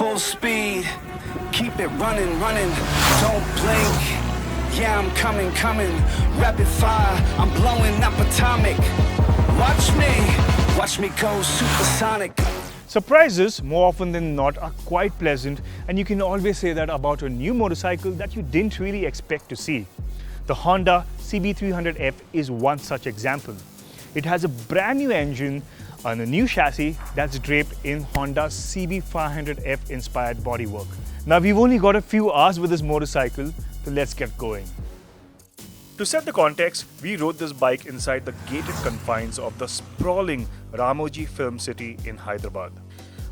full speed. Keep it running, running. Don't blink. Yeah, I'm coming, coming. Rapid fire, I'm blowing up atomic. Watch me go supersonic. Surprises, more often than not, are quite pleasant, and you can always say that about a new motorcycle that you didn't really expect to see. The Honda CB300F is one such example. It has a brand new engine and a new chassis that's draped in Honda CB500F inspired bodywork. Now we've only got a few hours with this motorcycle, so let's get going. To set the context, we rode this bike inside the gated confines of the sprawling Ramoji Film City in Hyderabad.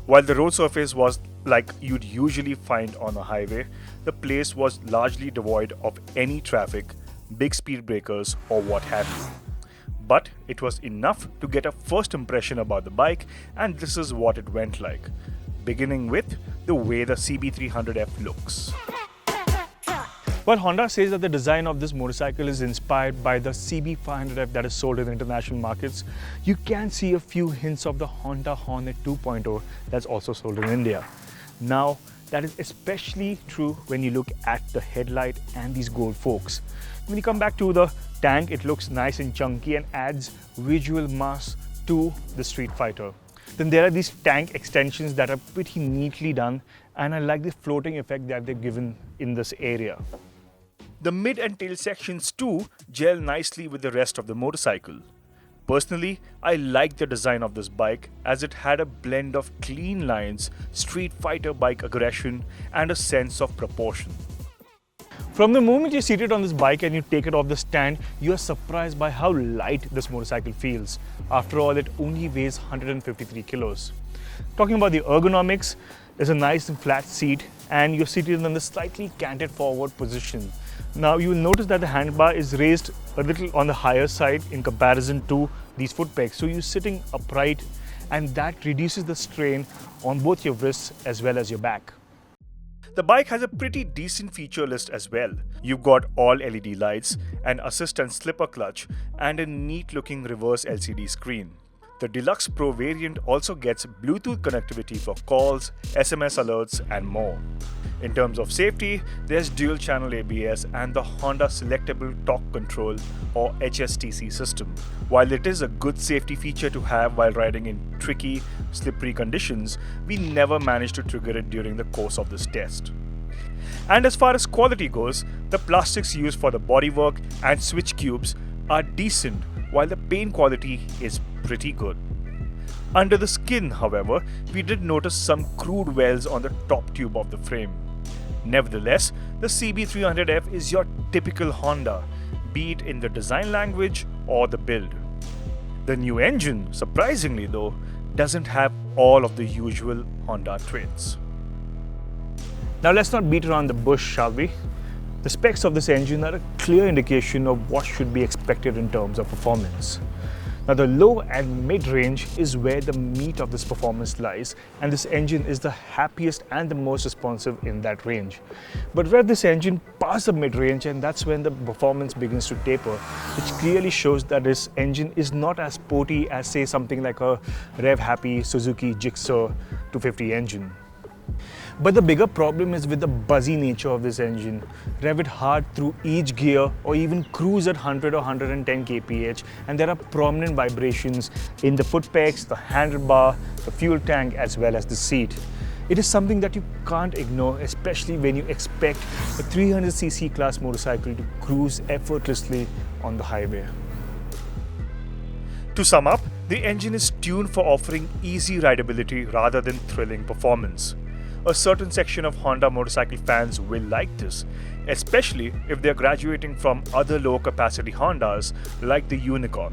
While the road surface was like you'd usually find on a highway, the place was largely devoid of any traffic, big speed breakers or what have you. But it was enough to get a first impression about the bike, and this is what it went like, beginning with the way the CB300F looks. While Honda says that the design of this motorcycle is inspired by the CB500F that is sold in international markets, you can see a few hints of the Honda Hornet 2.0 that's also sold in India. Now, that is especially true when you look at the headlight and these gold forks. When you come back to the tank, it looks nice and chunky and adds visual mass to the Street Fighter. Then there are these tank extensions that are pretty neatly done, and I like the floating effect that they've given in this area. The mid and tail sections too gel nicely with the rest of the motorcycle. Personally, I like the design of this bike as it had a blend of clean lines, Street Fighter bike aggression, and a sense of proportion. From the moment you're seated on this bike and you take it off the stand, you are surprised by how light this motorcycle feels. After all, it only weighs 153 kilos. Talking about the ergonomics, there's a nice and flat seat and you're seated in the slightly canted forward position. Now you will notice that the handbar is raised a little on the higher side in comparison to these foot pegs. So you're sitting upright and that reduces the strain on both your wrists as well as your back. The bike has a pretty decent feature list as well. You've got all LED lights, an assist and slipper clutch, and a neat looking reverse LCD screen. The Deluxe Pro variant also gets Bluetooth connectivity for calls, SMS alerts, and more. In terms of safety, there's dual channel ABS and the Honda Selectable Torque Control or HSTC system. While it is a good safety feature to have while riding in tricky, slippery conditions, we never managed to trigger it during the course of this test. And as far as quality goes, the plastics used for the bodywork and switch cubes are decent, while the paint quality is pretty good. Under the skin, however, we did notice some crude wells on the top tube of the frame. Nevertheless, the CB300F is your typical Honda, be it in the design language or the build. The new engine, surprisingly though, doesn't have all of the usual Honda traits. Now let's not beat around the bush, shall we? The specs of this engine are a clear indication of what should be expected in terms of performance. Now the low and mid-range is where the meat of this performance lies, and this engine is the happiest and the most responsive in that range. But where this engine passes the mid-range, and that's when the performance begins to taper, which clearly shows that this engine is not as sporty as say something like a rev-happy Suzuki Gixxer 250 engine. But the bigger problem is with the buzzy nature of this engine. Rev it hard through each gear or even cruise at 100 or 110 kph and there are prominent vibrations in the foot pegs, the handlebar, the fuel tank as well as the seat. It is something that you can't ignore, especially when you expect a 300cc class motorcycle to cruise effortlessly on the highway. To sum up, the engine is tuned for offering easy rideability rather than thrilling performance. A certain section of Honda motorcycle fans will like this, especially if they're graduating from other low-capacity Hondas like the Unicorn.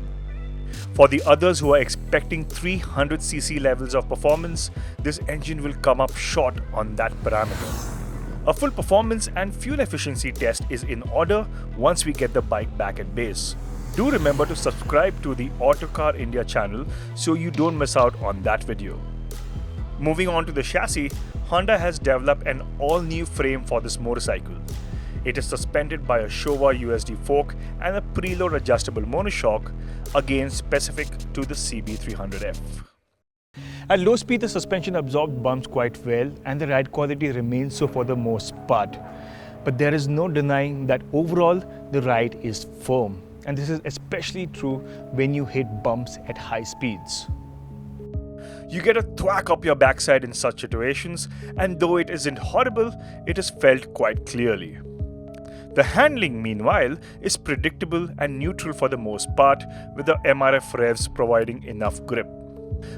For the others who are expecting 300cc levels of performance, this engine will come up short on that parameter. A full performance and fuel efficiency test is in order once we get the bike back at base. Do remember to subscribe to the Autocar India channel so you don't miss out on that video. Moving on to the chassis, Honda has developed an all-new frame for this motorcycle. It is suspended by a Showa USD fork and a preload adjustable monoshock, again specific to the CB300F. At low speed, the suspension absorbs bumps quite well and the ride quality remains so for the most part. But there is no denying that overall the ride is firm, and this is especially true when you hit bumps at high speeds. You get a thwack up your backside in such situations, and though it isn't horrible, it is felt quite clearly. The handling, meanwhile, is predictable and neutral for the most part, with the MRF revs providing enough grip.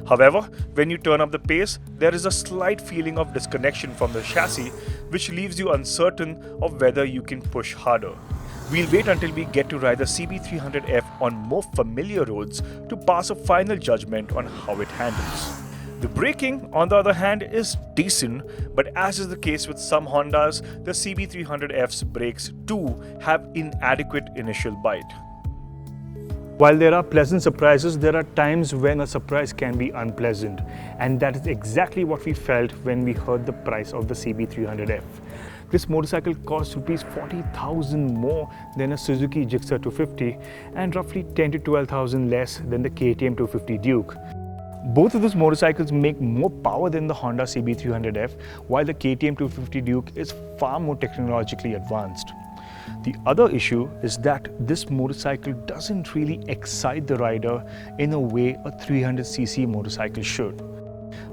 However, when you turn up the pace, there is a slight feeling of disconnection from the chassis, which leaves you uncertain of whether you can push harder. We'll wait until we get to ride the CB300F on more familiar roads to pass a final judgment on how it handles. The braking, on the other hand, is decent, but as is the case with some Hondas, the CB300F's brakes too have inadequate initial bite. While there are pleasant surprises, there are times when a surprise can be unpleasant, and that is exactly what we felt when we heard the price of the CB300F. This motorcycle costs Rs 40,000 more than a Suzuki Gixxer 250 and roughly 10 to 12,000 less than the KTM 250 Duke. Both of those motorcycles make more power than the Honda CB300F, while the KTM 250 Duke is far more technologically advanced. The other issue is that this motorcycle doesn't really excite the rider in a way a 300cc motorcycle should.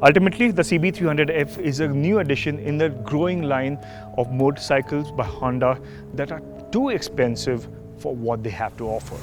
Ultimately, the CB300F is a new addition in the growing line of motorcycles by Honda that are too expensive for what they have to offer.